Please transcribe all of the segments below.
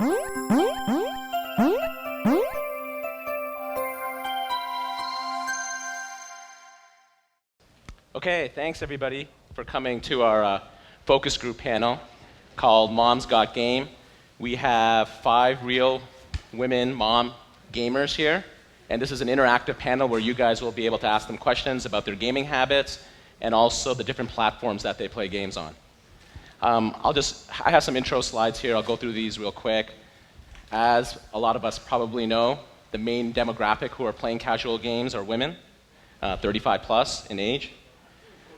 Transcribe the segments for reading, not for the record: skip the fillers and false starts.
Okay, thanks everybody for coming to our focus group panel called Moms Got Game. We have 5 real women mom gamers here, and this is an interactive panel where you guys will be able to ask them questions about their gaming habits and also the different platforms that they play games on. I have some intro slides here. I'll go through these real quick. As a lot of us probably know, the main demographic who are playing casual games are women, 35 plus in age.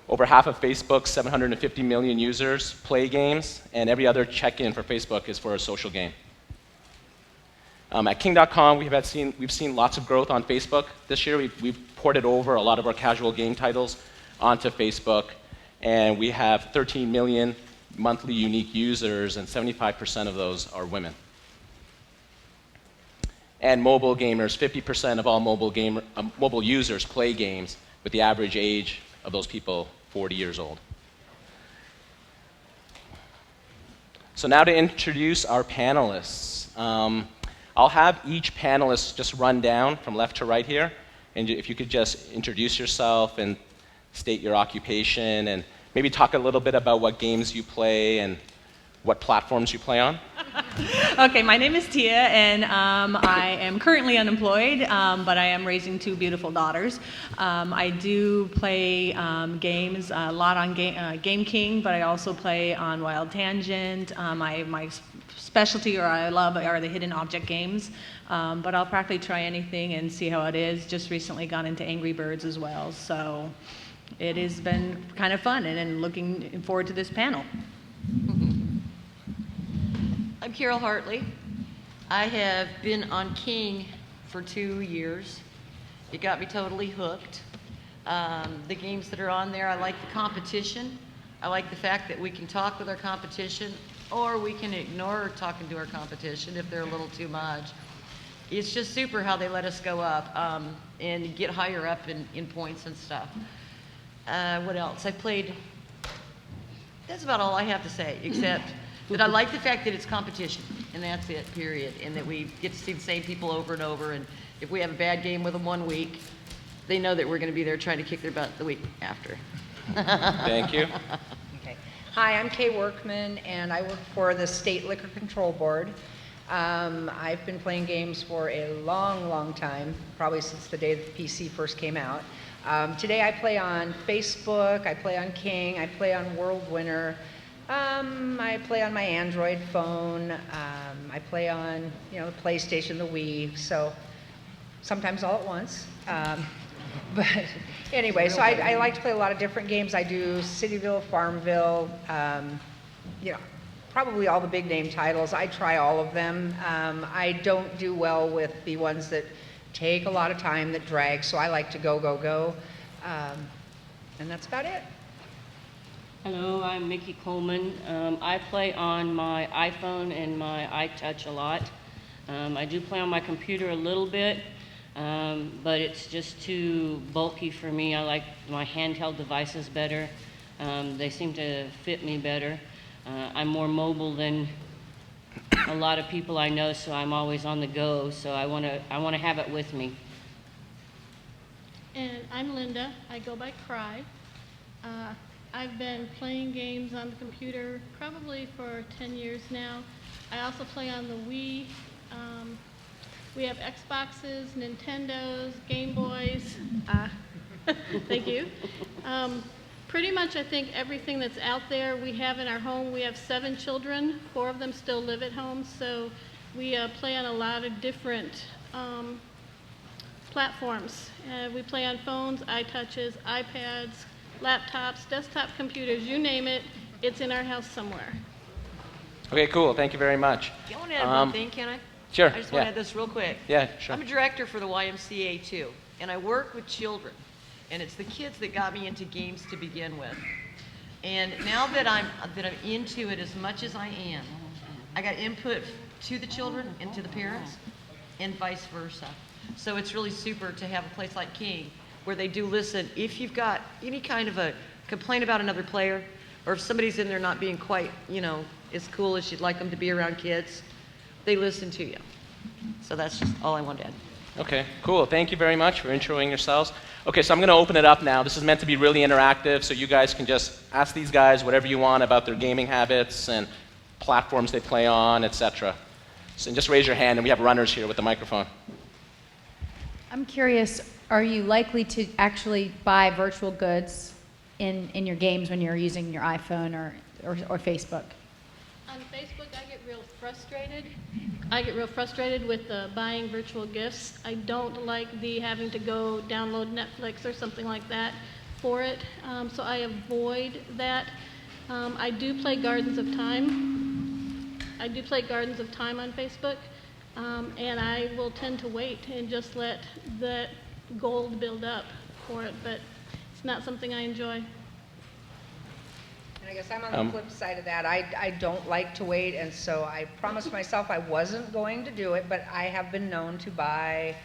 Over half of Facebook's 750 million users play games, and every other check-in for Facebook is for a social game. At King.com, we've seen lots of growth on Facebook this year. We've ported over a lot of our casual game titles onto Facebook, and we have 13 million monthly unique users, and 75% of those are women. And mobile gamers, 50% of all mobile users play games, with the average age of those people 40 years old. So now to introduce our panelists. I'll have each panelist just run down from left to right here, and if you could just introduce yourself and state your occupation, and maybe talk a little bit about what games you play and what platforms you play on. Okay, my name is Tia, and I am currently unemployed, but I am raising 2 beautiful daughters. I do play games a lot on Game King, but I also play on Wild Tangent. My specialty, or I love, are the hidden object games, but I'll practically try anything and see how it is. Just recently got into Angry Birds as well, so it has been kind of fun, and looking forward to this panel. I'm Carol Hartley. I have been on King for 2 years. It got me totally hooked. The games that are on there, I like the competition. I like the fact that we can talk with our competition, or we can ignore talking to our competition if they're a little too much. It's just super how they let us go up and get higher up in points and stuff. What else? I played, that's about all I have to say, except that I like the fact that it's competition, and that's it, period, and that we get to see the same people over and over, and if we have a bad game with them one week, they know that we're going to be there trying to kick their butt the week after. Thank you. Okay. Hi, I'm Kay Workman, and I work for the State Liquor Control Board. I've been playing games for a long, long time, probably since the day that the PC first came out. Today I play on Facebook, I play on King, I play on World Winner. I play on my Android phone. I play on, the PlayStation, the Wii. So sometimes all at once. But anyway, so I like to play a lot of different games. I do Cityville, Farmville, probably all the big name titles. I try all of them. I don't do well with the ones that take a lot of time, that drag. So I like to go. And that's about it. Hello, I'm Mickey Coleman. I play on my iPhone and my iTouch a lot. I do play on my computer a little bit, but it's just too bulky for me. I like my handheld devices better. They seem to fit me better. I'm more mobile than a lot of people I know, so I'm always on the go, so I want to have it with me. And I'm Linda. I go by Cry. I've been playing games on the computer probably for 10 years now. I also play on the Wii. We have Xboxes, Nintendos, Game Boys. Thank you. Pretty much I think everything that's out there we have in our home. We have 7 children. 4 of them still live at home, so we play on a lot of different platforms. We play on phones, iTouches, iPads, laptops, desktop computers, you name it, it's in our house somewhere. Okay, cool. Thank you very much. I want to add one thing, can I? Sure. I just want to add this real quick. Yeah, sure. I'm a director for the YMCA too, and I work with children, and it's the kids that got me into games to begin with. And now that I'm into it as much as I am, I got input to the children and to the parents, and vice versa. So it's really super to have a place like King where they do listen. If you've got any kind of a complaint about another player, or if somebody's in there not being quite, as cool as you'd like them to be around kids, they listen to you. So that's just all I wanted to add. Okay, cool. Thank you very much for introing yourselves. Okay, so I'm going to open it up now. This is meant to be really interactive, so you guys can just ask these guys whatever you want about their gaming habits and platforms they play on, etc. So just raise your hand, and we have runners here with the microphone. I'm curious, are you likely to actually buy virtual goods in your games when you're using your iPhone or Facebook? On Facebook, I get real frustrated. I get real frustrated with buying virtual gifts. I don't like the having to go download Netflix or something like that for it, so I avoid that. I do play Gardens of Time. I do play Gardens of Time on Facebook, and I will tend to wait and just let that gold build up for it, but it's not something I enjoy. And I guess I'm on the flip side of that. I don't like to wait, and so I promised myself I wasn't going to do it, but I have been known to buy,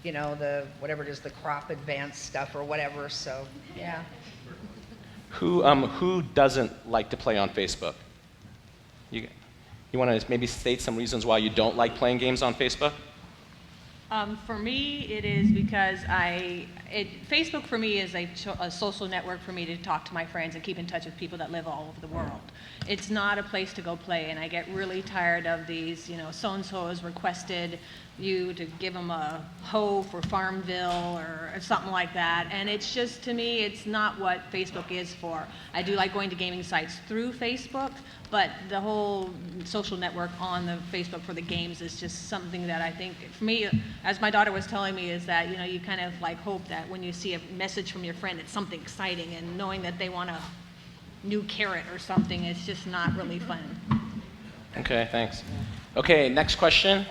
you know, the, whatever it is, the crop advanced stuff or whatever, so, yeah. Who doesn't like to play on Facebook? You want to maybe state some reasons why you don't like playing games on Facebook? For me, it is because Facebook for me is a social network for me to talk to my friends and keep in touch with people that live all over the world. It's not a place to go play, and I get really tired of these, you know, so-and-so has requested you to give them a hoe for Farmville or something like that, and it's just, to me, it's not what Facebook is for. I do like going to gaming sites through Facebook, but the whole social network on the Facebook for the games is just something that I think, for me, as my daughter was telling me, is that, you know, you kind of like hope that when you see a message from your friend, it's something exciting, and knowing that they want a new carrot or something, it's just not really fun. Okay, thanks. Okay, next question.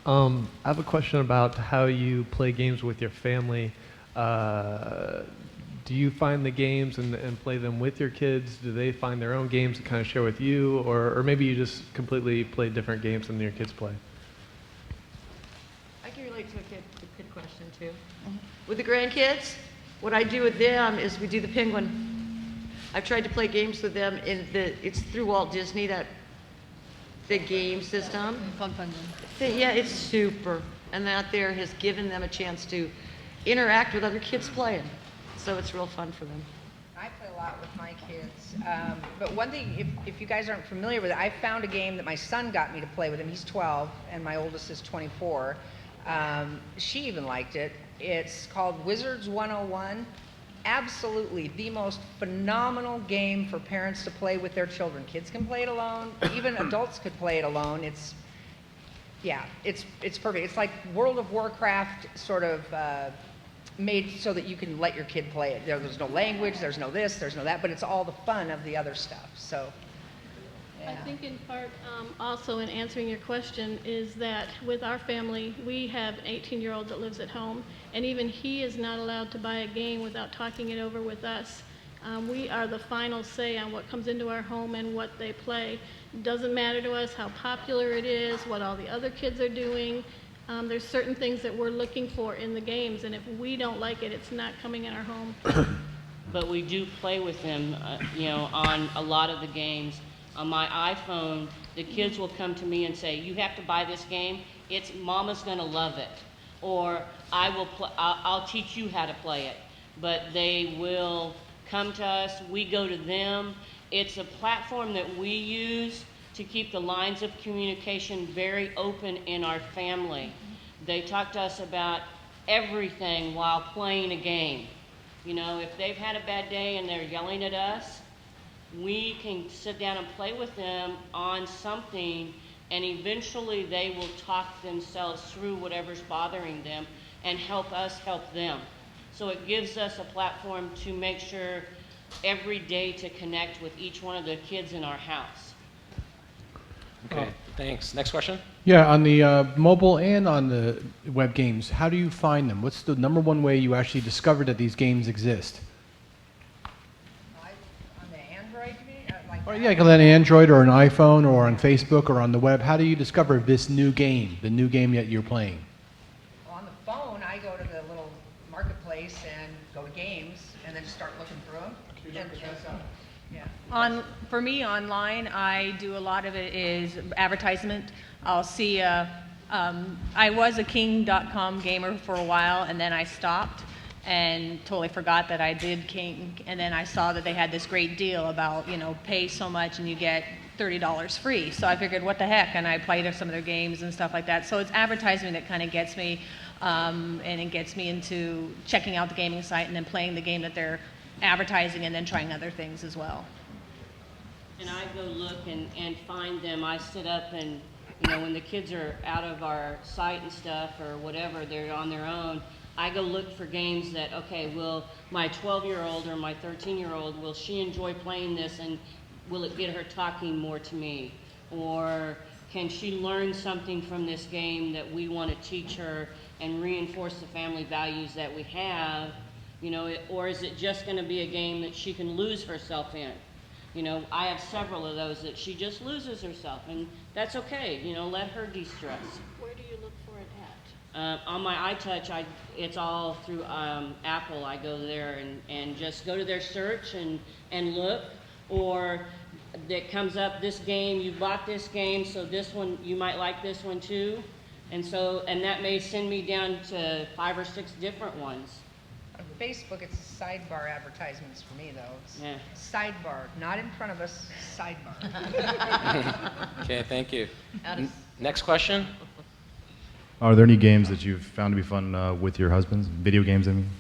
I have a question about how you play games with your family. Do you find the games and play them with your kids? Do they find their own games to kind of share with you? Or maybe you just completely play different games than your kids play? I can relate to a kid question too. With the grandkids, what I do with them is we do the penguin. I've tried to play games with them it's through Walt Disney, the game system. Fun. Yeah, it's super. And that there has given them a chance to interact with other kids playing. So it's real fun for them. I play a lot with my kids. But one thing, if you guys aren't familiar with it, I found a game that my son got me to play with him. He's 12, and my oldest is 24. She even liked it. It's called Wizards 101. Absolutely the most phenomenal game for parents to play with their children. Kids can play it alone. Even adults could play it alone. It's perfect. It's like World of Warcraft sort of made so that you can let your kid play it. There's no language, there's no this, there's no that, but it's all the fun of the other stuff. So, yeah. I think in part, also in answering your question, is that with our family, we have an 18-year-old that lives at home, and even he is not allowed to buy a game without talking it over with us. We are the final say on what comes into our home and what they play. It doesn't matter to us how popular it is, what all the other kids are doing. There's certain things that we're looking for in the games, and if we don't like it, it's not coming in our home. But we do play with them, on a lot of the games. On my iPhone, the kids will come to me and say, "You have to buy this game. It's Mama's gonna love it," or I'll teach you how to play it. But they will come to us. We go to them. It's a platform that we use to keep the lines of communication very open in our family. They talk to us about everything while playing a game. You know, if they've had a bad day and they're yelling at us, we can sit down and play with them on something, and eventually they will talk themselves through whatever's bothering them and help us help them. So it gives us a platform to make sure every day to connect with each one of the kids in our house. Okay, thanks. Next question. Yeah, on the mobile and on the web games, how do you find them? What's the number one way you actually discovered that these games exist? On the Android, you mean? Or yeah, like on Android or an iPhone or on Facebook or on the web. How do you discover this new game, the new game that you're playing? Well, on the phone, I go to the little marketplace and go to games, and then just start looking through them. Yeah. For me, online, I do a lot of it is advertisement. I'll see, I was a King.com gamer for a while, and then I stopped and totally forgot that I did King, and then I saw that they had this great deal about, pay so much and you get $30 free. So I figured, what the heck, and I played some of their games and stuff like that. So it's advertising that kind of gets me, and it gets me into checking out the gaming site and then playing the game that they're advertising and then trying other things as well. And I go look and find them. I sit up and, when the kids are out of our site and stuff or whatever, they're on their own, I go look for games that, okay, will my 12-year-old or my 13-year-old, will she enjoy playing this, and will it get her talking more to me? Or can she learn something from this game that we want to teach her and reinforce the family values that we have? Or is it just going to be a game that she can lose herself in? I have several of those that she just loses herself, and that's okay. Let her de-stress. Where do you look for it at? On my iTouch, it's all through Apple. I go there and just go to their search and look, or that comes up, this game, you bought this game, so this one, you might like this one too. And that may send me down to 5 or 6 different ones. On Facebook, it's sidebar advertisements for me, though. It's Yeah. sidebar, not in front of us, sidebar. Okay, thank you. Out of- Next question. Are there any games that you've found to be fun with your husbands? Video games, I mean?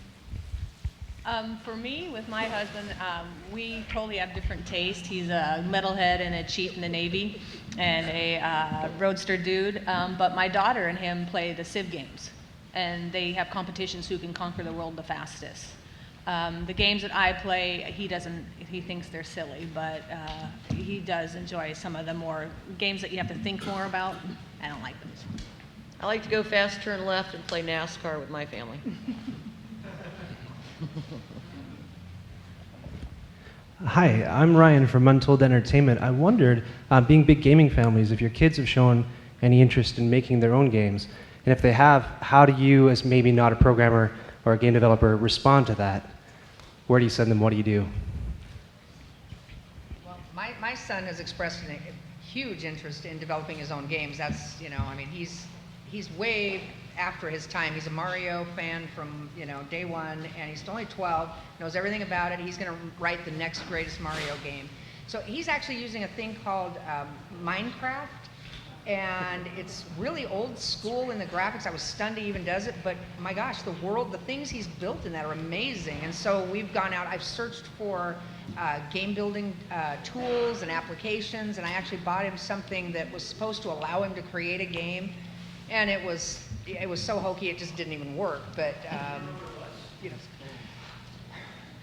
For me, with my husband, we totally have different taste. He's a metalhead and a chief in the Navy and a roadster dude. But my daughter and him play the Civ games, and they have competitions who can conquer the world the fastest. The games that I play, he thinks they're silly, but he does enjoy some of the more games that you have to think more about. I don't like those. I like to go fast, turn left, and play NASCAR with my family. Hi, I'm Ryan from Untold Entertainment. I wondered, being big gaming families, if your kids have shown any interest in making their own games, and if they have, how do you, as maybe not a programmer or a game developer, respond to that? Where do you send them? What do you do? Well, my son has expressed a huge interest in developing his own games. That's, he's way after his time. He's a Mario fan from, day one, and he's only 12, knows everything about it. He's going to write the next greatest Mario game. So he's actually using a thing called Minecraft, and it's really old school in the graphics. I was stunned he even does it, but my gosh, the things he's built in that are amazing. And so we've gone out, I've searched for game building tools and applications, and I actually bought him something that was supposed to allow him to create a game, and it was so hokey it just didn't even work. But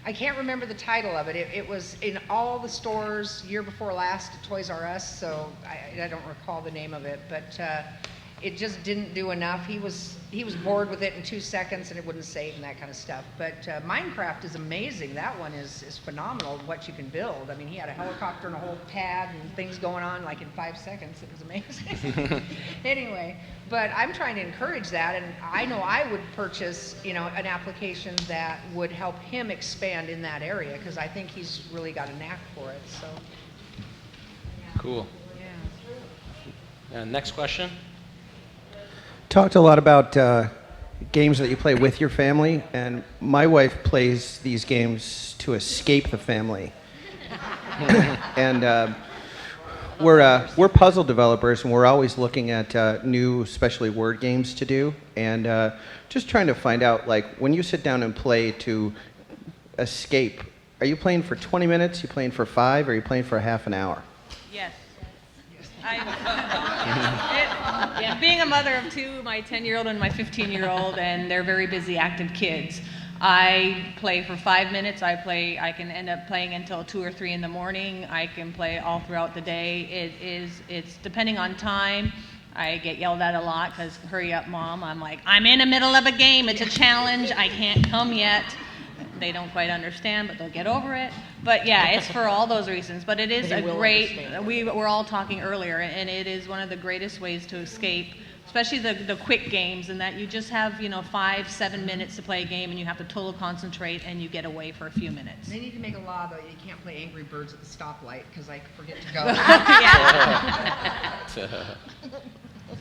I can't remember the title of it. It was in all the stores year before last at Toys R Us, so I don't recall the name of it, but it just didn't do enough. He was bored with it in 2 seconds, and it wouldn't save and that kind of stuff. But Minecraft is amazing. That one is phenomenal, what you can build. I mean, he had a helicopter and a whole pad and things going on like in 5 seconds. It was amazing. Anyway, but I'm trying to encourage that, and I know I would purchase, an application that would help him expand in that area, because I think he's really got a knack for it. So. Cool. Yeah. Next question. Talked a lot about games that you play with your family, and my wife plays these games to escape the family. And we're puzzle developers, and we're always looking at new, especially word games to do, and just trying to find out, like, when you sit down and play to escape, are you playing for 20 minutes, you playing for 5, or are you playing for a half an hour? Yes. Being a mother of 2, my 10-year-old and my 15-year-old, and they're very busy, active kids, I play for 5 minutes. I can end up playing until 2 or 3 in the morning. I can play all throughout the day. It's depending on time. I get yelled at a lot because, hurry up, Mom. I'm like, I'm in the middle of a game. It's a challenge. I can't come yet. They don't quite understand, but they'll get over it. But yeah, it's for all those reasons. But it is a great, we were all talking earlier, and it is one of the greatest ways to escape, especially the quick games, in that you just have, 5-7 minutes to play a game, and you have to total concentrate, and you get away for a few minutes. They need to make a law, though, you can't play Angry Birds at the stoplight, because I forget to go.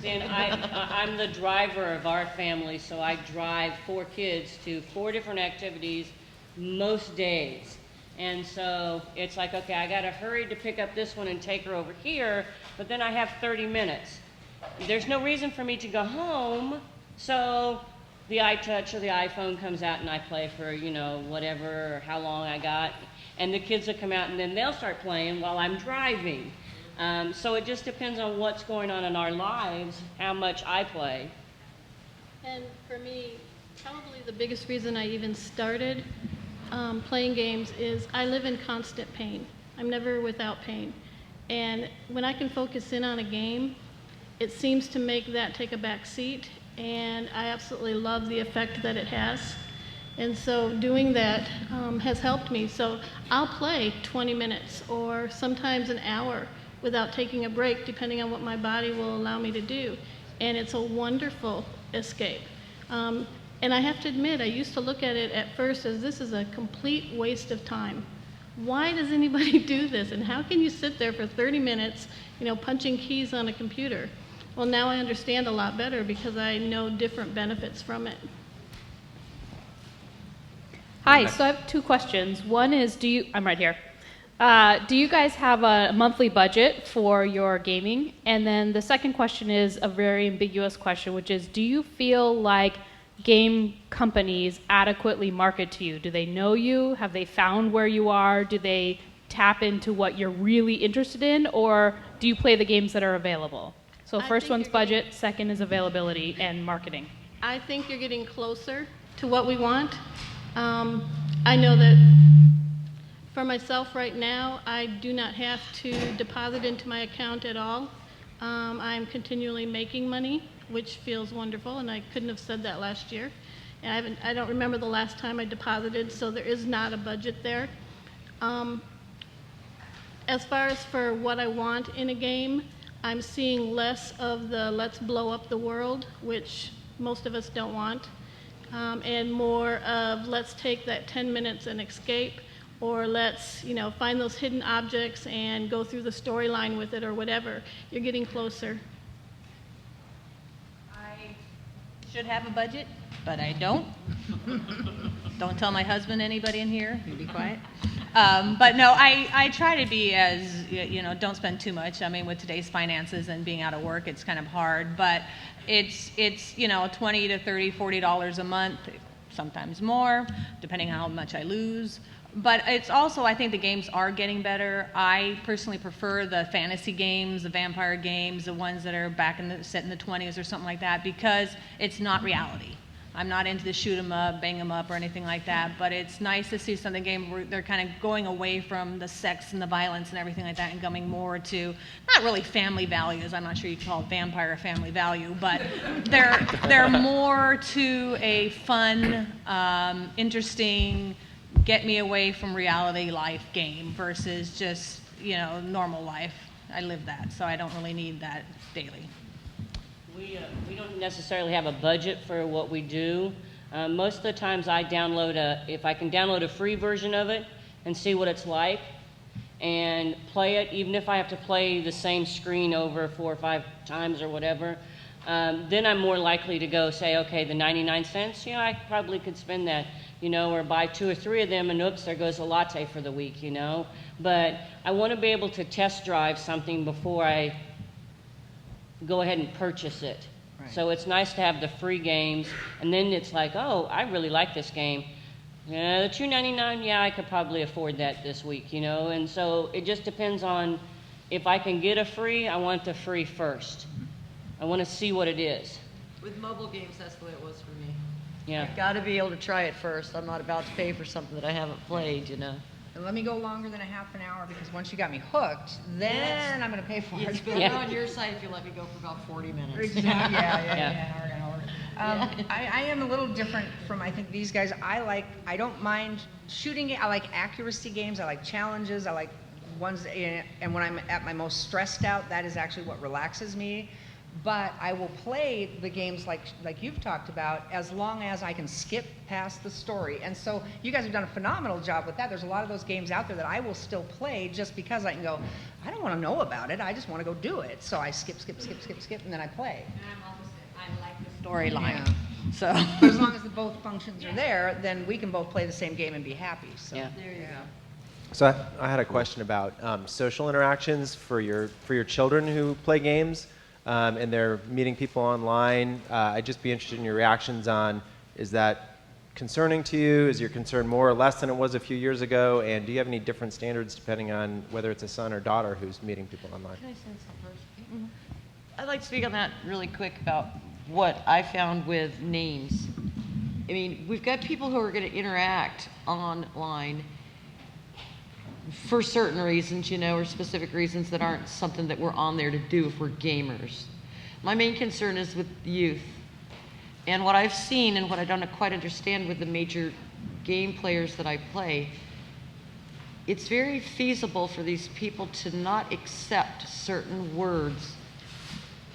See, and I'm the driver of our family, so I drive 4 kids to 4 different activities most days. And so it's like, okay, I got to hurry to pick up this one and take her over here, but then I have 30 minutes. There's no reason for me to go home, so the iTouch or the iPhone comes out and I play for, you know, whatever, or how long I got. And the kids will come out and then they'll start playing while I'm driving. So it just depends on what's going on in our lives, how much I play. And for me, probably the biggest reason I even started playing games is I live in constant pain. I'm never without pain. And when I can focus in on a game, it seems to make that take a back seat, and I absolutely love the effect that it has. And so doing that has helped me. So I'll play 20 minutes or sometimes an hour without taking a break, depending on what my body will allow me to do. And it's a wonderful escape. And I have to admit, I used to look at it at first as this is a complete waste of time. Why does anybody do this? And how can you sit there for 30 minutes, you know, punching keys on a computer? Well, now I understand a lot better because I know different benefits from it. Hi, so I have 2 questions. One is, I'm right here. Do you guys have a monthly budget for your gaming? And then the second question is a very ambiguous question, which is, do you feel like game companies adequately market to you? Do they know you? Have they found where you are? Do they tap into what you're really interested in? Or do you play the games that are available? So first one's budget, second is availability and marketing. I think you're getting closer to what we want. I know that for myself right now, I do not have to deposit into my account at all. I'm continually making money, which feels wonderful, and I couldn't have said that last year. And I don't remember the last time I deposited, so there is not a budget there. As far as for what I want in a game, I'm seeing less of the let's blow up the world, which most of us don't want, and more of let's take that 10 minutes and escape, or let's, you know, find those hidden objects and go through the storyline with it or whatever. You're getting closer. I should have a budget, but I don't. Don't tell my husband, anybody in here. You be quiet. But no, I try to be as, you know, don't spend too much. I mean, with today's finances and being out of work, it's kind of hard. But it's you know, $20 to $30, $40 a month, sometimes more, depending on how much I lose. But it's also, I think the games are getting better. I personally prefer the fantasy games, the vampire games, the ones that are set in the 20s or something like that, because it's not reality. I'm not into the shoot 'em up, bang 'em up, or anything like that, but it's nice to see some of the games where they're kind of going away from the sex and the violence and everything like that and coming more to, not really family values. I'm not sure you call vampire a family value, but they're more to a fun, interesting, get me away from reality life game versus just, you know, normal life. I live that, so I don't really need that daily. We don't necessarily have a budget for what we do. Most of the times I if I can download a free version of it and see what it's like and play it, even if I have to play the same screen over 4 or 5 times or whatever, then I'm more likely to go say, okay, the 99 cents, you know, I probably could spend that, you know, or buy 2 or 3 of them and oops, there goes a latte for the week, you know. But I want to be able to test drive something before I go ahead and purchase it. Right. So it's nice to have the free games, and then it's like, oh, I really like this game. Yeah, the $2.99, yeah, I could probably afford that this week, you know. And so it just depends on if I can get a free, I want the free first. I want to see what it is. With mobile games, that's the way it was for me. Yeah. I've got to be able to try it first. I'm not about to pay for something that I haven't played, you know. And let me go longer than a half an hour, because once you got me hooked, then I'm going to pay for it. It's better on your side if you let me go for about 40 minutes. Exactly. I am a little different from, I think, these guys. I don't mind shooting. I like accuracy games. I like challenges. I like ones, and when I'm at my most stressed out, that is actually what relaxes me. but I will play the games like you've talked about as long as I can skip past the story. And so you guys have done a phenomenal job with that. There's a lot of those games out there that I will still play just because I can go, I don't want to know about it, I just want to go do it. So I skip, and then I play. And I'm opposite. I like the storyline. Yeah. So. But as long as the both functions are there, then we can both play the same game and be happy. So, Yeah. There you go. So I had a question about social interactions for your children who play games, and they're meeting people online. I'd just be interested in your reactions on, is that concerning to you? Is your concern more or less than it was a few years ago? And do you have any different standards depending on whether it's a son or daughter who's meeting people online? Can I say something first? Mm-hmm. I'd like to speak on that really quick about what I found with names. I mean, we've got people who are going to interact online for certain reasons, you know, or specific reasons that aren't something that we're on there to do if we're gamers. My main concern is with youth. And what I've seen and what I don't quite understand with the major game players that I play, it's very feasible for these people to not accept certain words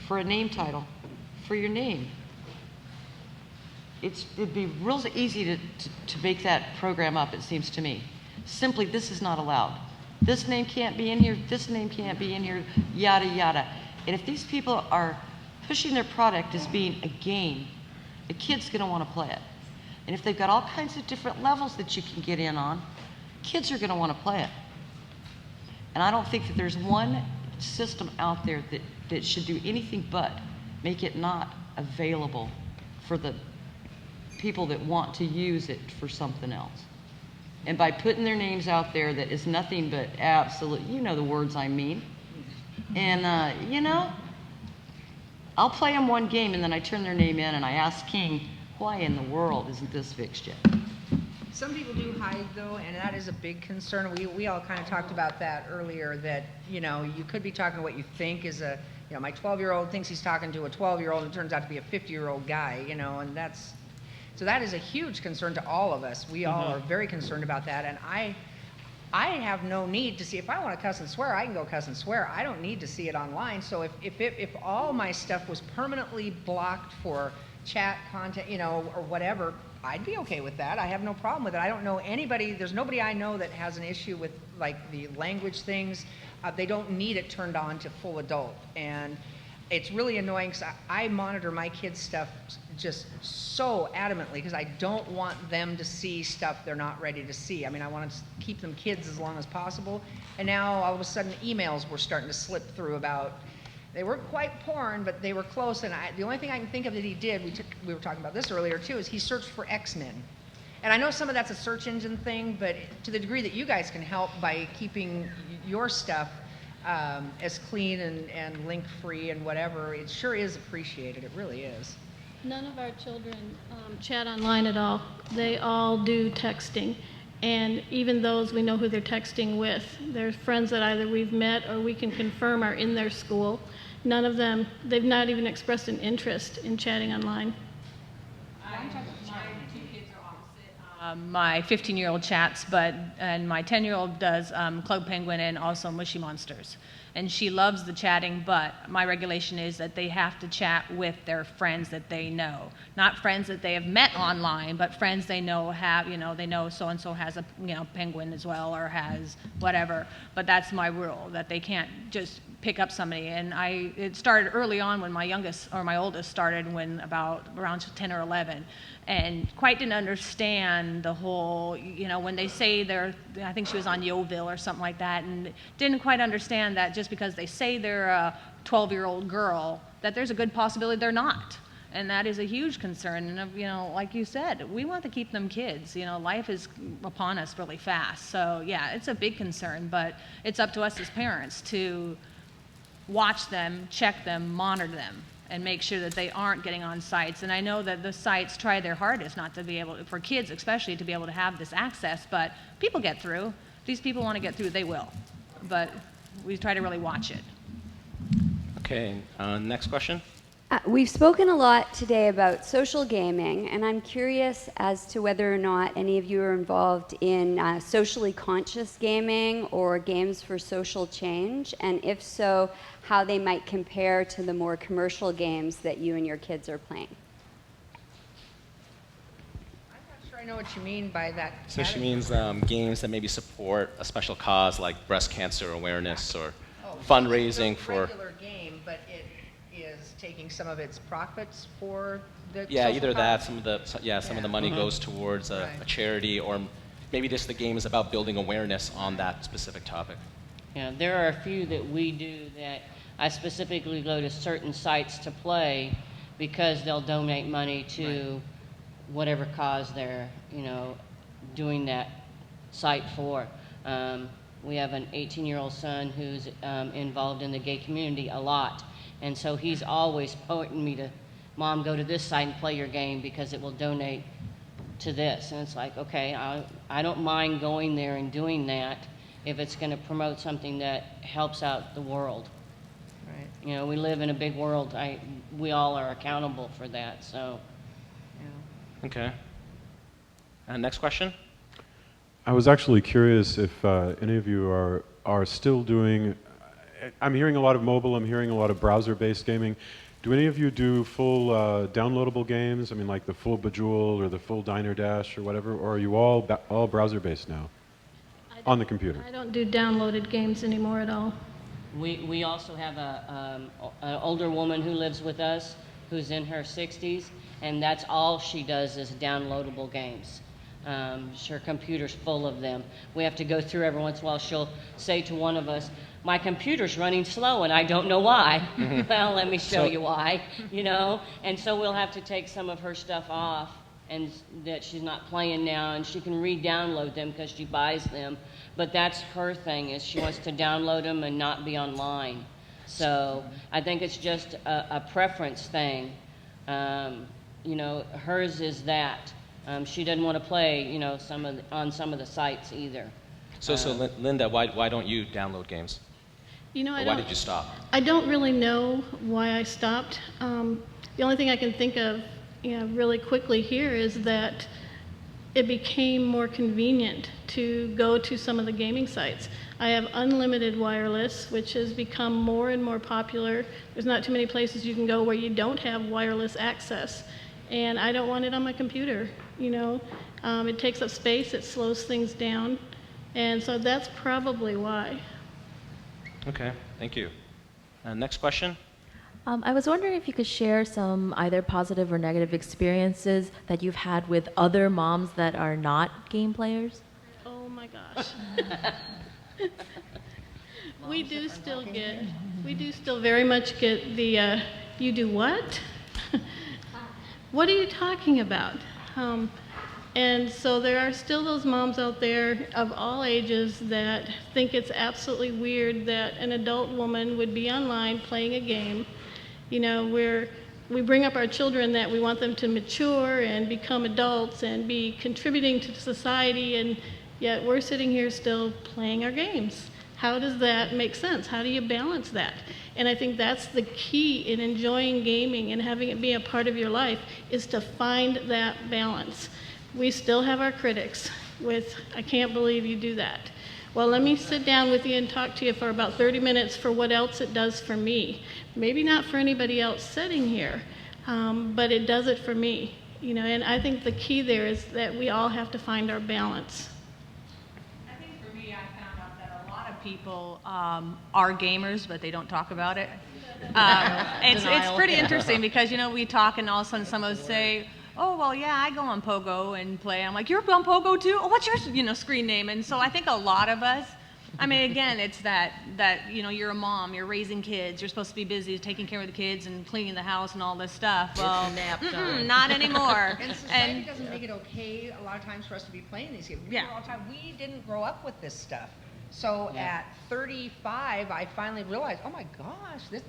for a name title, for your name. It'd be real easy to make that program up, it seems to me. Simply, this is not allowed. This name can't be in here, this name can't be in here, yada, yada. And if these people are pushing their product as being a game, a kid's gonna wanna play it. And if they've got all kinds of different levels that you can get in on, kids are gonna wanna play it. And I don't think that there's one system out there that should do anything but make it not available for the people that want to use it for something else. And by putting their names out there, that is nothing but absolute, you know the words I mean. And, you know, I'll play them one game and then I turn their name in and I ask King, why in the world isn't this fixed yet? some people do hide though, and that is a big concern. We all kind of talked about that earlier, that, you know, you could be talking to what you think is a, you know, my 12-year-old thinks he's talking to a 12-year-old and it turns out to be a 50-year-old guy, you know, and that's, so that is a huge concern to all of us. We all are very concerned about that, and I have no need to see, if I want to cuss and swear, I can go cuss and swear. I don't need to see it online. So if all my stuff was permanently blocked for chat content, you know, or whatever, I'd be okay with that. I have no problem with it. I don't know anybody, there's nobody I know that has an issue with like the language things. They don't need it turned on to full adult. And it's really annoying because I monitor my kids' stuff just so adamantly because I don't want them to see stuff they're not ready to see. I mean, I want to keep them kids as long as possible. And now all of a sudden emails were starting to slip through about, they weren't quite porn, but they were close. And the only thing I can think of that he did, we were talking about this earlier too, is he searched for X-Men. And I know some of that's a search engine thing, but to the degree that you guys can help by keeping your stuff as clean and link-free and whatever, it sure is appreciated. It really is. None of our children chat online at all. They all do texting. And even those, we know who they're texting with. They're friends that either we've met or we can confirm are in their school. None of them, they've not even expressed an interest in chatting online. My 15-year-old chats, and my 10-year-old does Club Penguin and also Mushy Monsters. And she loves the chatting, but my regulation is that they have to chat with their friends that they know. Not friends that they have met online, but friends they know have, you know, they know so-and-so has a, you know, penguin as well or has whatever. But that's my rule, that they can't just pick up somebody. And it started early on when my oldest started, when around 10 or 11. And quite didn't understand the whole, you know, when they say I think she was on Yoville or something like that, and didn't quite understand that just because they say they're a 12-year-old girl, that there's a good possibility they're not. And that is a huge concern. And, you know, like you said, we want to keep them kids. You know, life is upon us really fast. So, yeah, it's a big concern, but it's up to us as parents to watch them, check them, monitor them, and make sure that they aren't getting on sites. And I know that the sites try their hardest not to be able to, for kids especially, to be able to have this access, but people get through. If these people want to get through, they will. But we try to really watch it. Okay, next question. We've spoken a lot today about social gaming, and I'm curious as to whether or not any of you are involved in socially conscious gaming or games for social change, and if so, how they might compare to the more commercial games that you and your kids are playing. I'm not sure I know what you mean by that. So she means games that maybe support a special cause like breast cancer awareness or fundraising it's a for. regular game, but it is taking some of its profits for the Yeah, social either cause? that, some of the money goes towards a charity, or maybe just the game is about building awareness on that specific topic. Yeah, there are a few that we do that I specifically go to certain sites to play because they'll donate money to whatever cause they're, doing that site for. We have an 18-year-old son who's involved in the gay community a lot, and so he's always pointing me to, Mom, go to this site and play your game because it will donate to this. And it's like, okay, I don't mind going there and doing that if it's going to promote something that helps out the world. Right. We live in a big world. We all are accountable for that. So. Okay. Next question. I was actually curious if any of you are still doing. I'm hearing a lot of mobile. I'm hearing a lot of browser-based gaming. Do any of you do full downloadable games? I mean, like the full Bejeweled or the full Diner Dash or whatever, or are you all browser-based now on the computer? I don't do downloaded games anymore at all. We also have an older woman who lives with us who's in her 60s, and that's all she does is downloadable games. Her computer's full of them. We have to go through every once in a while. She'll say to one of us, my computer's running slow and I don't know why. Well, let me show you why, And so we'll have to take some of her stuff off and that she's not playing now, and she can re-download them because she buys them. But that's her thing, is she wants to download them and not be online. So I think it's just a preference thing. Hers is that. She doesn't want to play, on some of the sites either. So Linda, why don't you download games? Why did you stop? I don't really know why I stopped. The only thing I can think of, really quickly here is that it became more convenient to go to some of the gaming sites. I have unlimited wireless, which has become more and more popular. There's not too many places you can go where you don't have wireless access. And I don't want it on my computer, It takes up space, it slows things down. And so that's probably why. Okay, thank you. Next question. I was wondering if you could share some either positive or negative experiences that you've had with other moms that are not game players. Oh my gosh. we do still very much get the, you do what? What are you talking about? And so there are still those moms out there of all ages that think it's absolutely weird that an adult woman would be online playing a game. We bring up our children that we want them to mature and become adults and be contributing to society, and yet we're sitting here still playing our games. How does that make sense? How do you balance that? And I think that's the key in enjoying gaming and having it be a part of your life, is to find that balance. We still have our critics with, I can't believe you do that. Well, let me sit down with you and talk to you for about 30 minutes for what else it does for me. Maybe not for anybody else sitting here, but it does it for me. And I think the key there is that we all have to find our balance. I think for me, I found out that a lot of people are gamers, but they don't talk about it. It's pretty interesting because, we talk and all of a sudden someone will say, oh, well, yeah, I go on Pogo and play. I'm like, you're on Pogo too? Oh, what's your screen name? And so I think a lot of us, again, it's that you're a mom, you're raising kids, you're supposed to be busy taking care of the kids and cleaning the house and all this stuff. Well, not anymore. And society doesn't make it okay a lot of times for us to be playing these games. All the time. We didn't grow up with this stuff. So at 35, I finally realized, oh my gosh, this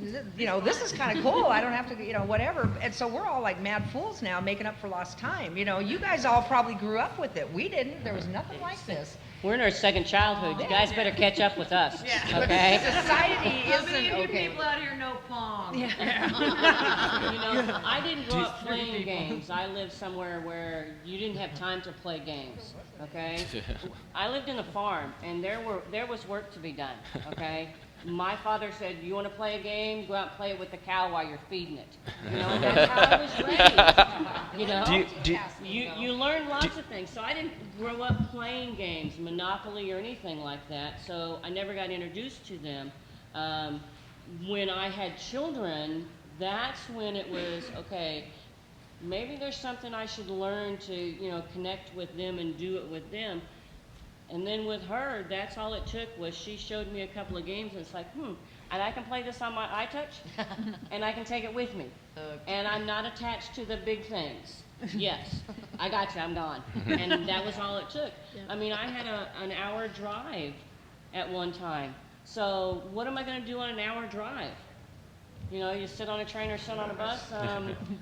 is kind of cool. I don't have to, whatever. And so we're all like mad fools now, making up for lost time. You guys all probably grew up with it. We didn't. There was nothing like this. We're in our second childhood. You guys better catch up with us, okay? Society A isn't million okay. people out here know Pong. You know, I didn't grow up playing games. I lived somewhere where you didn't have time to play games, okay? I lived in a farm, and there was work to be done, okay? My father said, you want to play a game? Go out and play it with the cow while you're feeding it. You know, and that's how I was raised. You know, you learn lots of things. So I didn't grow up playing games, Monopoly or anything like that. So I never got introduced to them. When I had children, that's when it was, okay, maybe there's something I should learn to, you know, connect with them and do it with them. And then with her, that's all it took was she showed me a couple of games, and it's like, and I can play this on my iTouch, and I can take it with me. And I'm not attached to the big things. Yes, I got you, I'm gone. And that was all it took. I mean, I had an hour drive at one time. So what am I going to do on an hour drive? You know, you sit on a train or sit on a bus.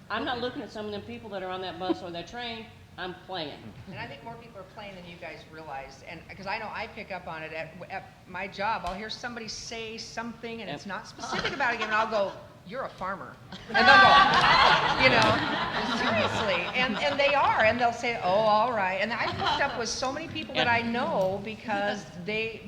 I'm not looking at some of them people that are on that bus or that train. I'm playing. And I think more people are playing than you guys realize. And because I know I pick up on it at my job, I'll hear somebody say something and it's not specific about a game, and I'll go, "You're a farmer," and they'll go, you know, seriously, and they are, and they'll say, "Oh, all right." And I picked up with so many people that I know because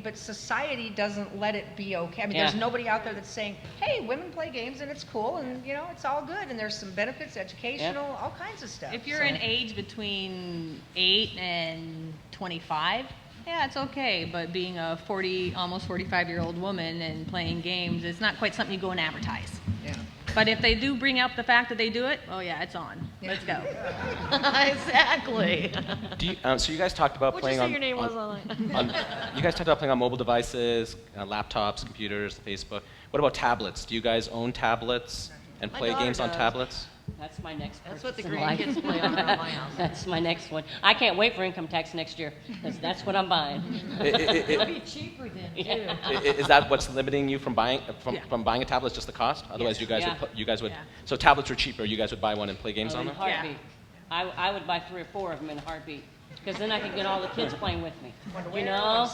but society doesn't let it be okay. I mean, there's nobody out there that's saying, "Hey, women play games and it's cool and you know it's all good and there's some benefits, educational, all kinds of stuff." If you're an age between 8 and 25, yeah, it's okay. But being a almost 45-year-old woman and playing games, it's not quite something you go and advertise. Yeah. But if they do bring up the fact that they do it, oh yeah, it's on. Let's go. Exactly. So you guys talked about What'd playing you say on. your name was online? You guys talked about playing on mobile devices, laptops, computers, Facebook. What about tablets? Do you guys own tablets and My play daughter games on does. tablets? That's my next That's what the purchase in life. grandkids play on around my house. That's my next one. I can't wait for income tax next year, because that's what I'm buying. It'll be cheaper then, too. Is that what's limiting you from buying from buying a tablet? Just the cost? Otherwise, you guys would. So tablets are cheaper. You guys would buy one and play games on In them. a heartbeat. I would buy 3 or 4 of them in a heartbeat, because then I could get all the kids playing with me. You know,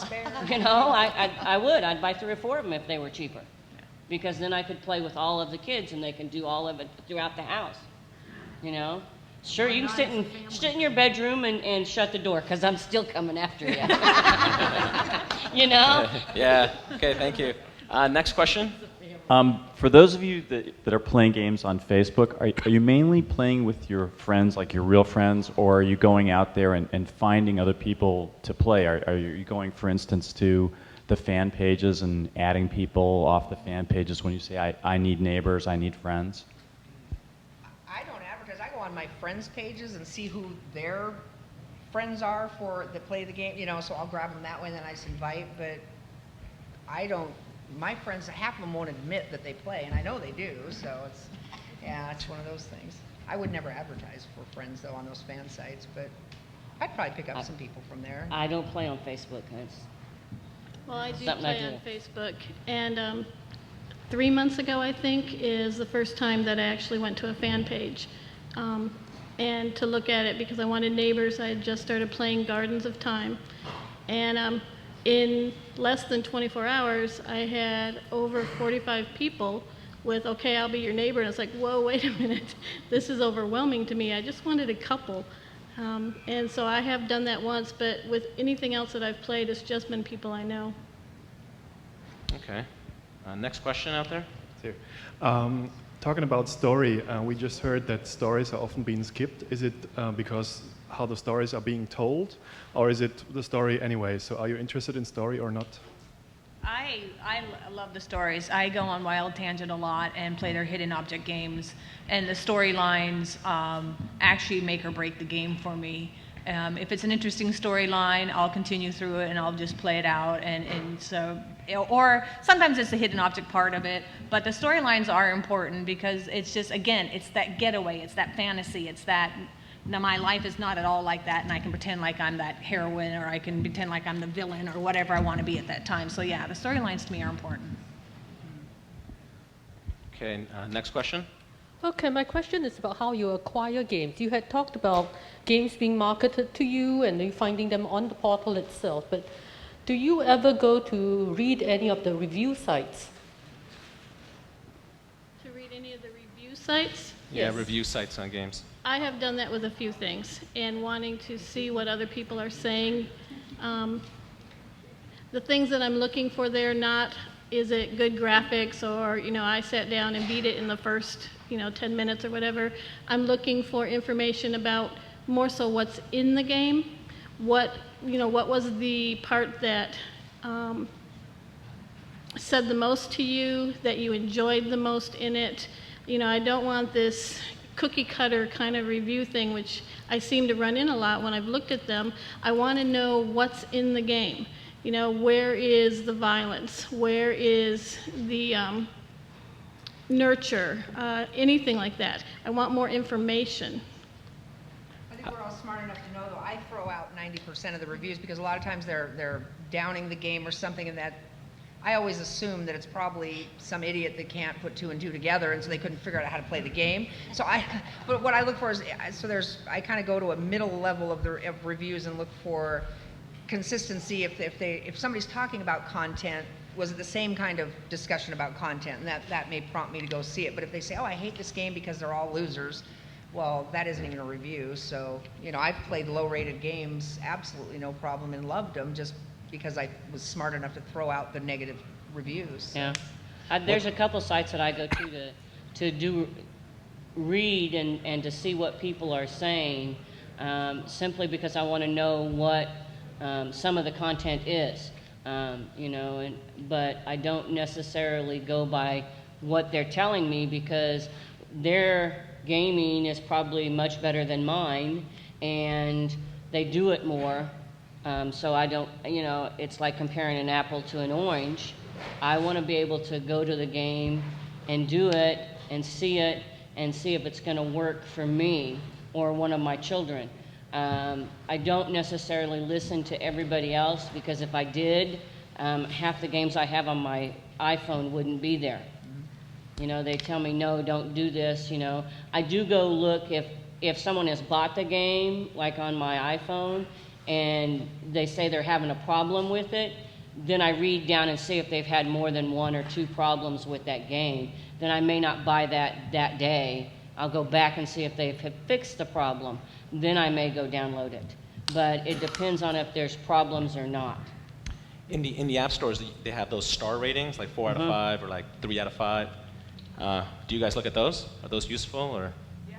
I would. I'd buy 3 or 4 of them if they were cheaper, because then I could play with all of the kids and they can do all of it throughout the house. You know, sure, you can sit in your bedroom and shut the door, because I'm still coming after you. You know? Yeah. Okay. Thank you. Next question. For those of you that are playing games on Facebook, are you mainly playing with your friends, like your real friends, or are you going out there and finding other people to play? Are you going, for instance, to the fan pages and adding people off the fan pages when you say, I need neighbors, I need friends? I don't advertise. I go on my friends' pages and see who their friends are that play the game, you know, so I'll grab them that way and then I just invite, but I don't, my friends, half of them won't admit that they play, and I know they do, so it's one of those things. I would never advertise for friends, though, on those fan sites, but I'd probably pick up some people from there. I don't play on Facebook. Well, I do something play on Facebook, and 3 months ago, I think, is the first time that I actually went to a fan page and to look at it, because I wanted neighbors. I had just started playing Gardens of Time, and in less than 24 hours, I had over 45 people with, okay, I'll be your neighbor. And it's like, whoa, wait a minute. This is overwhelming to me. I just wanted a couple. And so I have done that once, but with anything else that I've played, it's just been people I know. Okay. Next question out there. Here. Talking about story, we just heard that stories are often being skipped. Is it because how the stories are being told, or is it the story anyway? So are you interested in story or not? I love the stories. I go on Wild Tangent a lot and play their hidden object games, and the storylines actually make or break the game for me. If it's an interesting storyline, I'll continue through it and I'll just play it out. And so, or sometimes it's the hidden object part of it, but the storylines are important because it's just, again, it's that getaway, it's that fantasy, it's that, now my life is not at all like that, and I can pretend like I'm that heroine, or I can pretend like I'm the villain, or whatever I want to be at that time. So yeah, the storylines to me are important. Okay, next question. Okay, my question is about how you acquire games. You had talked about games being marketed to you and you finding them on the portal itself, but do you ever go to read any of the review sites? To read any of the review sites? Yeah, Yes. review sites on games. I have done that with a few things and wanting to see what other people are saying. The things that I'm looking for there, not is it good graphics or, I sat down and beat it in the first, 10 minutes or whatever. I'm looking for information about more so what's in the game. What was the part that said the most to you, that you enjoyed the most in it. I don't want this cookie cutter kind of review thing, which I seem to run in a lot when I've looked at them. I want to know what's in the game. Where is the violence? Where is the nurture? Anything like that. I want more information. I think we're all smart enough to know, though, I throw out 90% of the reviews because a lot of times they're downing the game or something, and that I always assume that it's probably some idiot that can't put 2 and 2 together, and so they couldn't figure out how to play the game. But what I look for is, I kind of go to a middle level of reviews and look for consistency. If somebody's talking about content, was it the same kind of discussion about content? And that may prompt me to go see it. But if they say, oh, I hate this game because they're all losers, well, that isn't even a review. So, I've played low-rated games, absolutely no problem, and loved them just because I was smart enough to throw out the negative reviews. Yeah. There's a couple sites that I go to read and to see what people are saying, simply because I want to know what some of the content is, but I don't necessarily go by what they're telling me because their gaming is probably much better than mine and they do it more. So I don't, it's like comparing an apple to an orange. I want to be able to go to the game and do it and see if it's going to work for me or one of my children. I don't necessarily listen to everybody else because if I did, half the games I have on my iPhone wouldn't be there. They tell me, no, don't do this, I do go look if someone has bought the game, like on my iPhone, and they say they're having a problem with it, then I read down and see if they've had more than 1 or 2 problems with that game. Then I may not buy that day. I'll go back and see if they've fixed the problem. Then I may go download it. But it depends on if there's problems or not. In the app stores, they have those star ratings, like 4 out of 5 or like 3 out of 5. Do you guys look at those? Are those useful or? Yeah.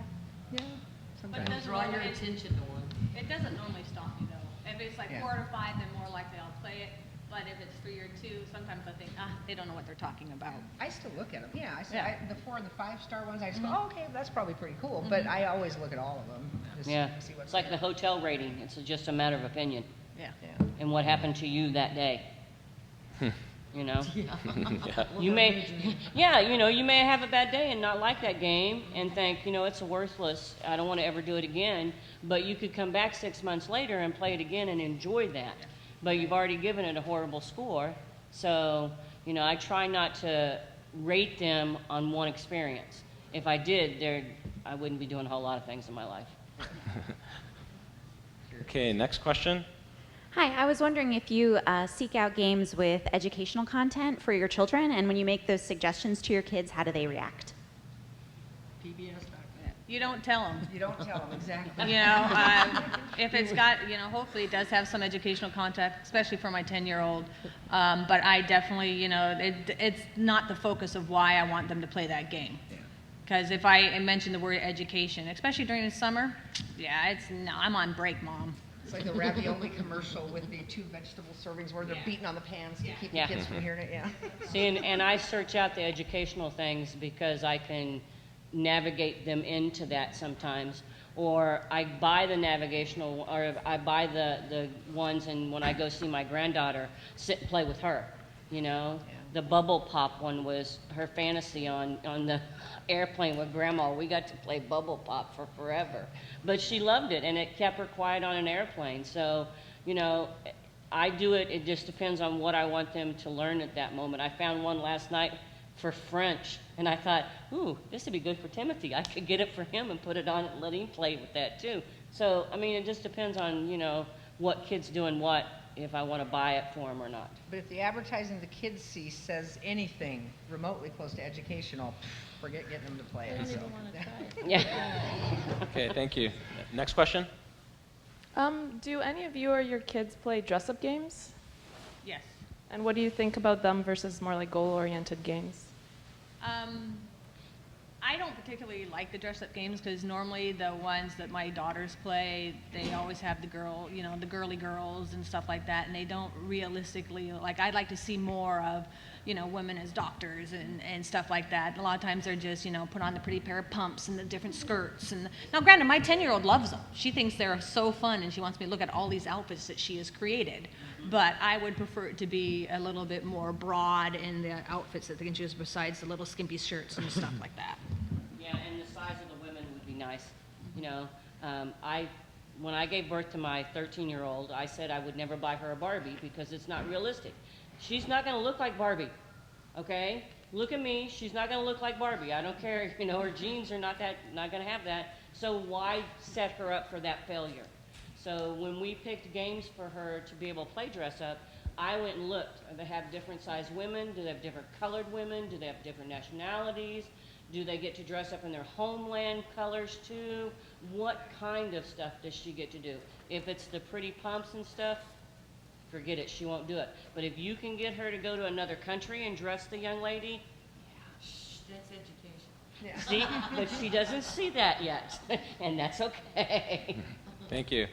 Sometimes draw your attention to one. It doesn't normally stop me though. If it's like 4 or 5, then more likely I'll play it. But if it's 3 or 2, sometimes I think, they don't know what they're talking about. I still look at them. Yeah, the 4 and the 5-star ones, I just go, oh, okay, that's probably pretty cool. But I always look at all of them. Just Yeah, to see what's it's like the hotel rating. It's just a matter of opinion. Yeah. And what happened to you that day. Yeah. You may, you may have a bad day and not like that game and think, it's worthless. I don't want to ever do it again. But you could come back 6 months later and play it again and enjoy that. But you've already given it a horrible score. So, I try not to rate them on one experience. If I did, I wouldn't be doing a whole lot of things in my life. Okay, next question. Hi, I was wondering if you seek out games with educational content for your children, and when you make those suggestions to your kids, how do they react? You don't tell them. You don't tell them, exactly. If it's got, hopefully it does have some educational content, especially for my 10-year-old. But I definitely, it's not the focus of why I want them to play that game. Because if I mention the word education, especially during the summer, I'm on break, Mom. It's like the ravioli commercial with the 2 vegetable servings where they're beating on the pans to keep the kids from hearing it. See, and I search out the educational things because I can navigate them into that sometimes. Or I buy the navigational, or I buy the ones, and when I go see my granddaughter, sit and play with her, The bubble pop one was her fantasy on the airplane with Grandma. We got to play bubble pop for forever. But she loved it, and it kept her quiet on an airplane. So, I do it. It just depends on what I want them to learn at that moment. I found one last night for French, and I thought, ooh, this would be good for Timothy. I could get it for him and put it on and let him play with that too. So, it just depends on, what kids doing what if I want to buy it for them or not. But if the advertising the kids see says anything remotely close to educational, forget getting them to play it. So. Yeah. Okay, thank you. Next question. Do any of you or your kids play dress-up games? Yes. And what do you think about them versus more like goal-oriented games? I don't particularly like the dress-up games because normally the ones that my daughters play, they always have the girly girls and stuff like that, and they don't realistically, like, I'd like to see more of, women as doctors and stuff like that. A lot of times they're just, put on the pretty pair of pumps and the different skirts. And now, granted, my 10-year-old loves them. She thinks they're so fun, and she wants me to look at all these outfits that she has created. But I would prefer it to be a little bit more broad in the outfits that they can choose besides the little skimpy shirts and stuff like that. Yeah, and the size of the women would be nice. When I gave birth to my 13-year-old, I said I would never buy her a Barbie because it's not realistic. She's not going to look like Barbie, okay? Look at me. She's not going to look like Barbie. I don't care. Her genes are not going to have that. So why set her up for that failure? So when we picked games for her to be able to play dress up, I went and looked. Do they have different sized women? Do they have different colored women? Do they have different nationalities? Do they get to dress up in their homeland colors too? What kind of stuff does she get to do? If it's the pretty pumps and stuff, forget it, she won't do it. But if you can get her to go to another country and dress the young lady, That's education. Yeah. see, but she doesn't see that yet, and that's okay. Thank you.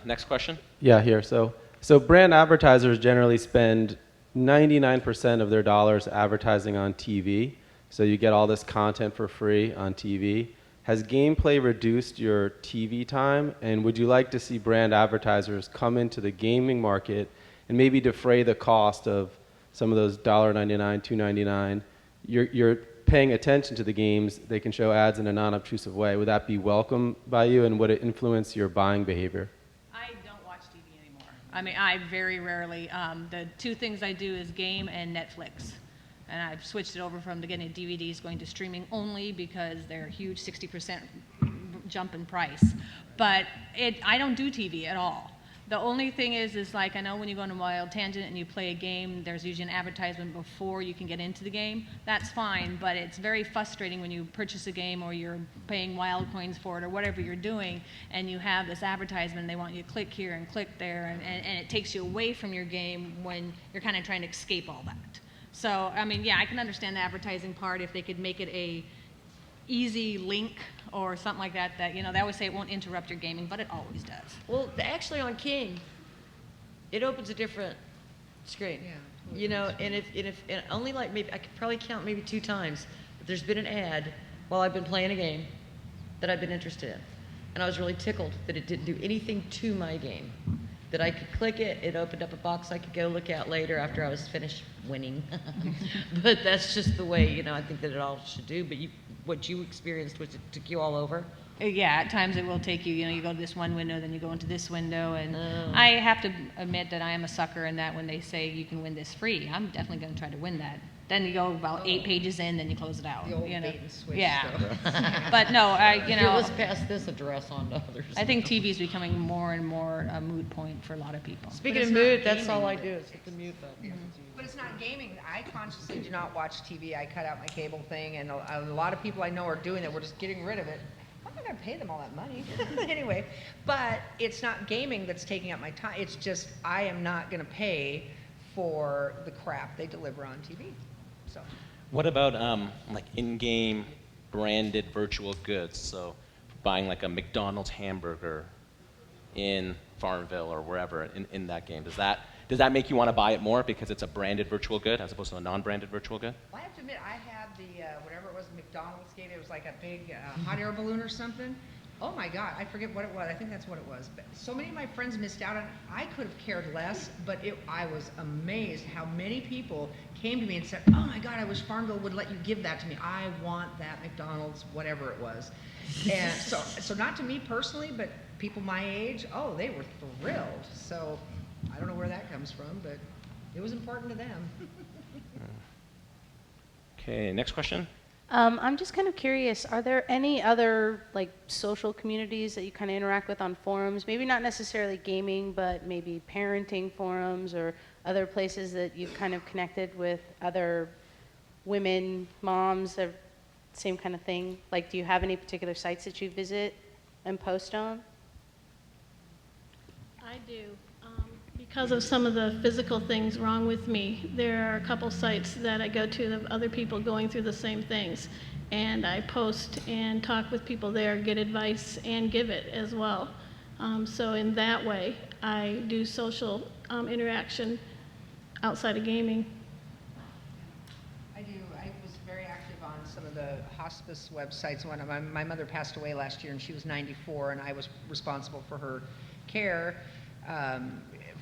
Next question. Yeah, here. So brand advertisers generally spend 99% of their dollars advertising on TV. So you get all this content for free on TV. Has gameplay reduced your TV time? And would you like to see brand advertisers come into the gaming market and maybe defray the cost of some of those $1.99, $2.99? You're paying attention to the games. They can show ads in a non-obtrusive way. Would that be welcome by you, and would it influence your buying behavior? I don't watch TV anymore. I mean, I very rarely. The two things I do is game and Netflix. And I've switched it over from getting DVDs going to streaming only because they're a huge 60% jump in price. But I don't do TV at all. The only thing is like, I know when you go on a wild tangent and you play a game, there's usually an advertisement before you can get into the game. That's fine, but it's very frustrating when you purchase a game or you're paying wild coins for it or whatever you're doing, and you have this advertisement and they want you to click here and click there, and it takes you away from your game when you're kind of trying to escape all that. So, I mean, yeah, I can understand the advertising part if they could make it a easy link or something like that, they always say it won't interrupt your gaming, but it always does. Well, actually on King, it opens a different screen. Yeah. And only like maybe, I could probably count maybe 2 times, that there's been an ad while I've been playing a game that I've been interested in. And I was really tickled that it didn't do anything to my game. That I could click it, it opened up a box I could go look at later after I was finished winning. But that's just the way, I think that it all should do. But what you experienced was it took you all over? Yeah, at times it will take you, you go to this one window, then you go into this window, and I have to admit that I am a sucker in that when they say you can win this free, I'm definitely going to try to win that. Then you go about 8 pages in, then you close it out. The old bait and switch yeah. stuff. But no, Here, let's pass this address on to others. I think TV is becoming more and more a moot point for a lot of people. Speaking of moot, that's all I do is hit the mute button. Yeah. But it's not gaming. I consciously do not watch TV. I cut out my cable thing, and a lot of people I know are doing that. We're just getting rid of it. I'm not going to pay them all that money. Anyway, but it's not gaming that's taking up my time. It's just I am not going to pay for the crap they deliver on TV. So. What about like in-game branded virtual goods? So buying like a McDonald's hamburger in Farmville or wherever in that game. Does that make you want to buy it more because it's a branded virtual good as opposed to a non-branded virtual good? Well, I have to admit, I had the, whatever it was, McDonald's game. It was like a big hot air balloon or something. Oh my God, I forget what it was. I think that's what it was. But so many of my friends missed out on it. I could have cared less, but I was amazed how many people came to me and said, oh my God, I wish Farmville would let you give that to me. I want that McDonald's, whatever it was. And so not to me personally, but people my age, oh, they were thrilled. So I don't know where that comes from, but it was important to them. Okay, next question. I'm just kind of curious, are there any other like social communities that you kind of interact with on forums? Maybe not necessarily gaming, but maybe parenting forums or other places that you've kind of connected with other women, moms, or same kind of thing? Like, do you have any particular sites that you visit and post on? I do. Because of some of the physical things wrong with me, there are a couple sites that I go to of other people going through the same things. And I post and talk with people there, get advice, and give it as well. So in that way, I do social interaction outside of gaming. I do. I was very active on some of the hospice websites. My mother passed away last year, and she was 94, and I was responsible for her care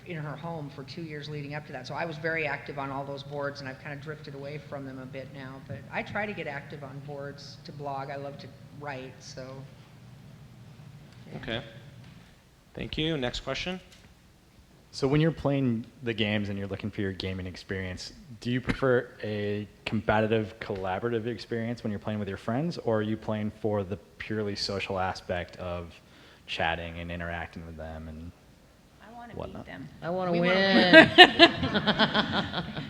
in her home for 2 years leading up to that. So I was very active on all those boards, and I've kind of drifted away from them a bit now. But I try to get active on boards, to blog. I love to write, so. Yeah. Okay. Thank you. Next question. So when you're playing the games and you're looking for your gaming experience, do you prefer a competitive, collaborative experience when you're playing with your friends, or are you playing for the purely social aspect of chatting and interacting with them and whatnot? Them. I want to We win.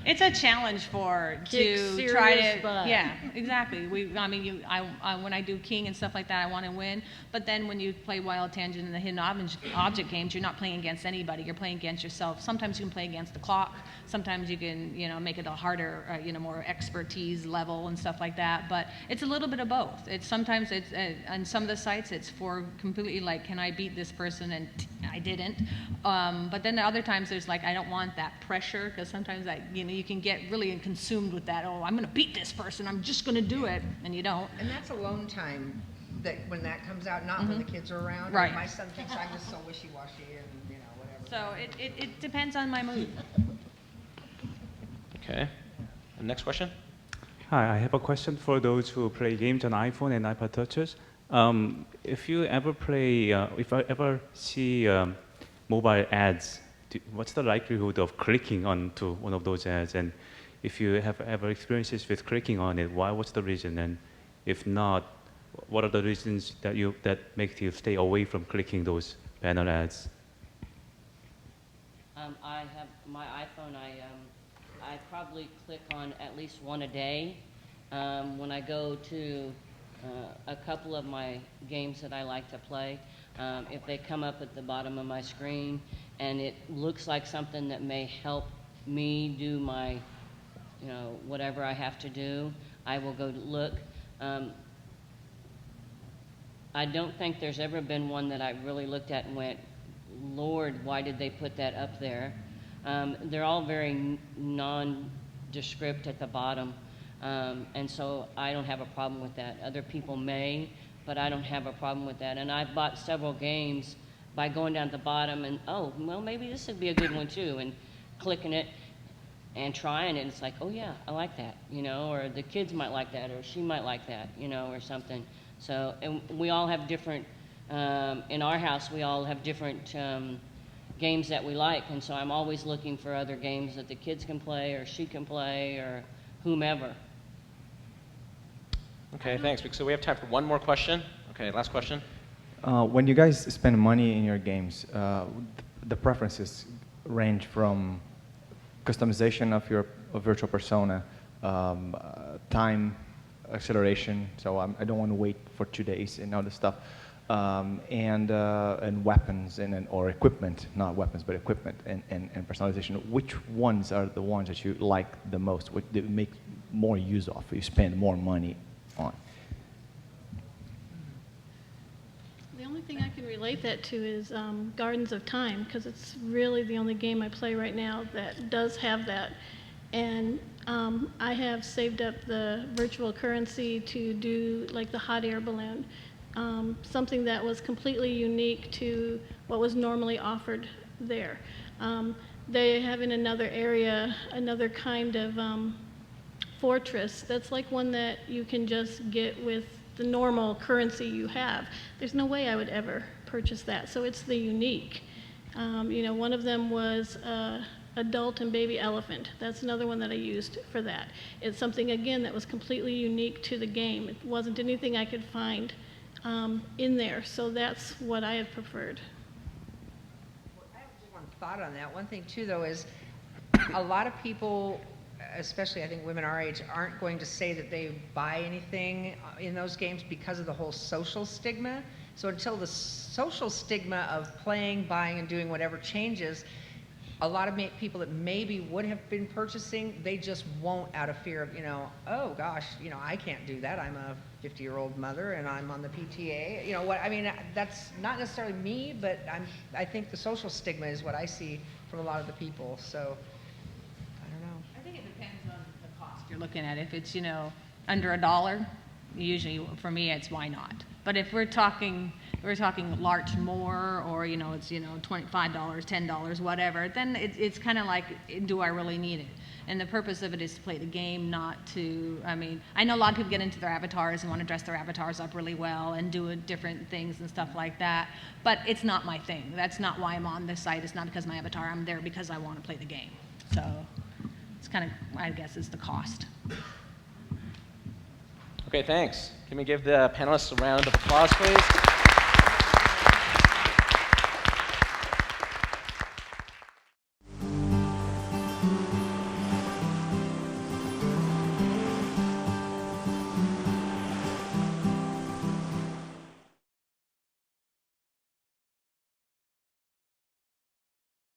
It's a challenge Kick to try serious to, butt. yeah, exactly. When I do King and stuff like that, I want to win. But then when you play Wild Tangent and the hidden object games, you're not playing against anybody. You're playing against yourself. Sometimes you can play against the clock. Sometimes you can, make it a harder, more expertise level and stuff like that. But it's a little bit of both. Sometimes on some of the sites, it's for completely like, can I beat this person? And I didn't. But then other times there's like, I don't want that pressure, because sometimes you can get really consumed with that. Oh, I'm going to beat this person. I'm just going to do it, and you don't. And that's alone time that when that comes out, not when the kids are around. Right. My son thinks I'm just so wishy-washy and whatever. So it depends on my mood. Okay. And next question. Hi, I have a question for those who play games on iPhone and iPod touches. If you ever play, if I ever see mobile ads, what's the likelihood of clicking onto one of those ads? And if you have ever experiences with clicking on it, what's the reason? And if not, what are the reasons that make you stay away from clicking those banner ads? I have my iPhone. I probably click on at least one a day. When I go to a couple of my games that I like to play, if they come up at the bottom of my screen and it looks like something that may help me do my, whatever I have to do, I will go look. I don't think there's ever been one that I really looked at and went, Lord, why did they put that up there? They're all very nondescript at the bottom, and so I don't have a problem with that. Other people may, but I don't have a problem with that. And I've bought several games by going down at the bottom and, oh, well, maybe this would be a good one too, and clicking it and trying it. And it's like, oh yeah, I like that, or the kids might like that, or she might like that, or something. So, and we all have different, in our house, we all have different games that we like, and so I'm always looking for other games that the kids can play, or she can play, or whomever. Okay, thanks. So we have time for one more question. Okay, last question. When you guys spend money in your games, the preferences range from customization of your virtual persona, time, acceleration, so I don't want to wait for 2 days and all this stuff, and weapons or equipment, not weapons, but equipment and personalization. Which ones are the ones that you like the most, what you make more use of, you spend more money on? The only thing I can relate that to is Gardens of Time, because it's really the only game I play right now that does have that. And I have saved up the virtual currency to do like the hot air balloon, something that was completely unique to what was normally offered there. They have in another area another kind of fortress that's like one that you can just get with the normal currency you have. There's no way I would ever purchase that, so it's the unique. One of them was adult and baby elephant. That's another one that I used for that. It's something, again, that was completely unique to the game. It wasn't anything I could find in there, so that's what I have preferred. I have just one thought on that. One thing too, though, is a lot of people, especially I think women our age, aren't going to say that they buy anything in those games because of the whole social stigma. So until the social stigma of playing, buying, and doing whatever changes, a lot of people that maybe would have been purchasing, they just won't out of fear of, oh gosh, I can't do that. I'm a 50-year-old mother and I'm on the PTA. That's not necessarily me, but I think the social stigma is what I see from a lot of the people. So, I don't know. I think it depends on the cost you're looking at. If it's, under $1, usually for me it's why not. But if we're talking large more, or it's $25, $10, whatever, then it's kind of like, do I really need it? And the purpose of it is to play the game, not to. I know a lot of people get into their avatars and want to dress their avatars up really well and do different things and stuff like that. But it's not my thing. That's not why I'm on this site. It's not because of my avatar. I'm there because I want to play the game. So it's kind of, I guess, is the cost. Okay, thanks. Can we give the panelists a round of applause, please?